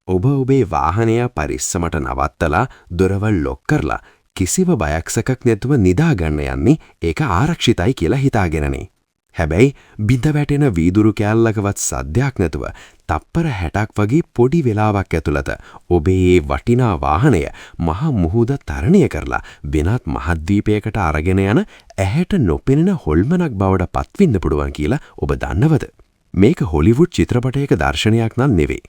ඔබ ඔබේ වාහනය පරිස්සමට නවත්තලා දොරවල් ලොක් කරලා කිසිව බයක් සැකක් නැතුව නිදාගන්න යන්නේ ඒක ආරක්ෂිතයි කියලා හිතාගෙනනේ. හැබැයි බිඳ වැටෙන වීදුරු කෑල්ලකවත් සද්දයක් නැතුව තප්පර 60ක් වගේ පොඩි වෙලාවක් ඇතුළත ඔබේ මේ වටිනා වාහනය මහ මුහුද තරණය කරලා වෙනත් මහද්වීපයකට අරගෙන යන ඇහැට නොපෙනෙන හොල්මනක් බවට පත්වෙන්න පුළුවන් කියලා ඔබ දන්නවද? මේක හොලිවුඩ් චිත්‍රපටයක දර්ශනයක් නම් නෙවෙයි.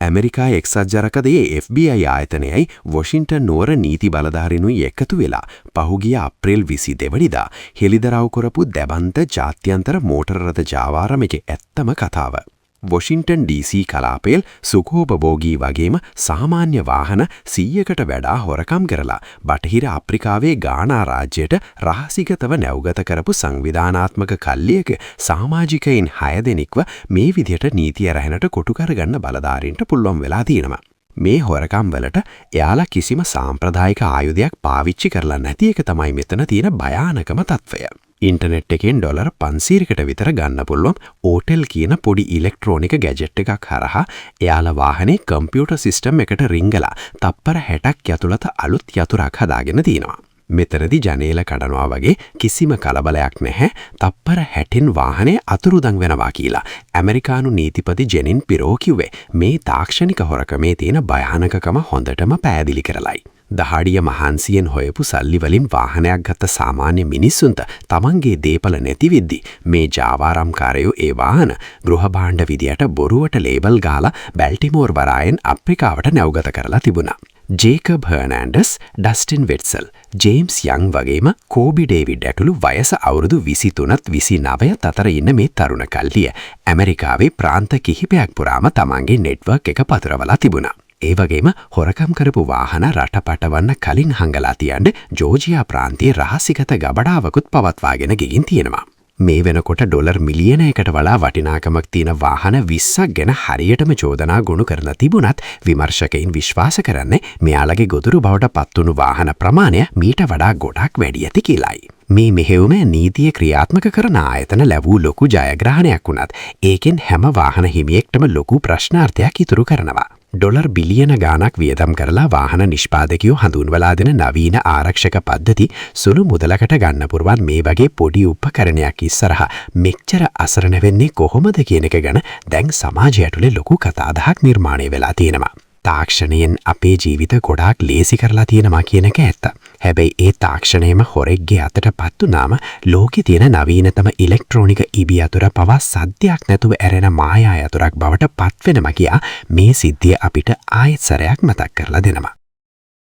ඇමරිකා එක්සත් ජනපදයේ FBI ආයතනයයි වොෂින්ටන් නුවර නීති බලධාරීනුයි එකතු වෙලා පහුගිය අප්‍රේල් 22 වෙනිදා හෙළිදරව් කරපු දැවන්ත ජාත්‍යන්තර මෝටර රථ ජාවාරමේ ඇත්තම කතාව. වොෂින්ටන් DC කලාපයේ සුඛෝපභෝගී වගේම සාමාන්‍ය වාහන 100කට වඩා හොරකම් කරලා බටහිර අප්‍රිකාවේ ගානා රාජ්‍යයට රහසිගතව නැව්ගත කරපු සංවිධානාත්මක කල්ලියක සමාජිකයින් 6 දෙනෙක්ව මේ විදිහට නීතිය රැහැනට කොටු කරගන්න බලධාරීන්ට පුළුවන් වෙලා තියෙනවා. මේ හොරකම් වලට එයාලා කිසිම සාම්ප්‍රදායික ආයුධයක් පාවිච්චි කරලා නැති එක තමයි මෙතන තියෙන භයානකම තත්ත්වය. ඉන්ටර්නෙට් එකෙන් ඩොලර් 500කට විතර ගන්න පුළුවන් ඕටෙල් කියන පොඩි ඉලෙක්ට්‍රොනික ගැජට් එකක් හරහා එයාලා වාහනේ කම්පියුටර් සිස්ටම් එකට රිංගලා තප්පර 60ක් යතුලත අලුත් යතුරක් හදාගෙන තිනවා. මෙතනදී ජනේල කඩනවා වගේ කිසිම කලබලයක් නැහැ. තප්පර 60න් වාහනේ අතුරුදන් වෙනවා කියලා ඇමරිකානු නීතිපති ජෙනින් පිරෝ කිව්වේ මේ තාක්ෂණික හොරකමේ තියෙන භයානකකම හොඳටම පැහැදිලි කරලයි. දහඩිය මහන්සියෙන් හොයපු සල්ලි වලින් වාහනයක් ගත්ත සාමාන්‍ය මිනිස්සුන්ට තමන්ගේ දේපල නැති වෙද්දි මේ ජාවාරම්කාරයෝ ඒ වාහන ගෘහ භාණ්ඩ විදියට බොරුවට ලේබල් ගාලා බැල්ටිමෝර් වරායෙන් අප්‍රිකාවට නැව්ගත කරලා තිබුණා. ජේකබ් හර්නෑන්ඩස්, ඩස්ටින් වෙට්සල්, ජේම්ස් යං වගේම කෝබි ඩේවිඩ් ඇතුළු වයස අවුරුදු 23ත් 29ත් අතර ඉන්න මේ තරුණ කල්ලිය ඇමරිකාවේ ප්‍රාන්ත කිහිපයක් පුරාම තමන්ගේ නෙට්වර්ක් එක පතුරවලා තිබුණා. ඒ වගේම හොරකම් කරපු වාහන රට පටවන්න කලින් හංගලා තියන්න ජෝර්ජියා ප්‍රාන්තයේ රහසිගත ගබඩාවකුත් පවත්වාගෙන ගිහින් තියෙනවා. මේ වෙනකොට ඩොලර් මිලියනයකට වඩා වටිනාකමක් තියෙන වාහන 20ක් ගැන හරියටම චෝදනා ගොනු කරලා තිබුණත් විමර්ශකයින් විශ්වාස කරන්නේ මෙයාලගේ ගොදුරු බවට පත්වුණු වාහන ප්‍රමාණය මීට වඩා ගොඩක් වැඩි ඇති කියලායි. මේ මෙහෙයුම නීතිය ක්‍රියාත්මක කරන ආයතන ලැබූ ලොකු ජයග්‍රහණයක් වුණත් ඒකෙන් හැම වාහන හිමියෙක්ටම ලොකු ප්‍රශ්නාර්ථයක් ඉතුරු කරනවා. ඩොලර් බිලියන ගාණක් වියදම් කරලා වාහන නිෂ්පාදකයෝ හඳුන්වලා දෙන නවීන ආරක්ෂක පද්ධති සුළු මුදලකට ගන්න පුරුවන් මේ වගේ පොඩි උපකරණයක් ඉස්සරහා මෙච්චර අසරණ වෙන්නේ කොහොමද කියන එක ගැන දැන් සමාජය ඇතුලේ ලොකු කතාබහක් නිර්මාණය වෙලා තියෙනවා. තාක්ෂණයෙන් අපේ ජීවිත ගොඩාක් ලේසි කරලා තියෙනවා කියන එක ඇත්ත. හැබැයි ඒ තාක්ෂණයම හොරෙක්ගේ අතට පත් වුණාම ලෝකේ තියෙන නවීනතම ඉලෙක්ට්‍රොනික ඉබි යතුර පවා සද්දයක් නැතුව ඇරෙන මායා යතුරක් බවට පත් වෙනවා කියා මේ සිද්ධිය අපිට ආයෙත් සැරයක් මතක් කරලා දෙනවා.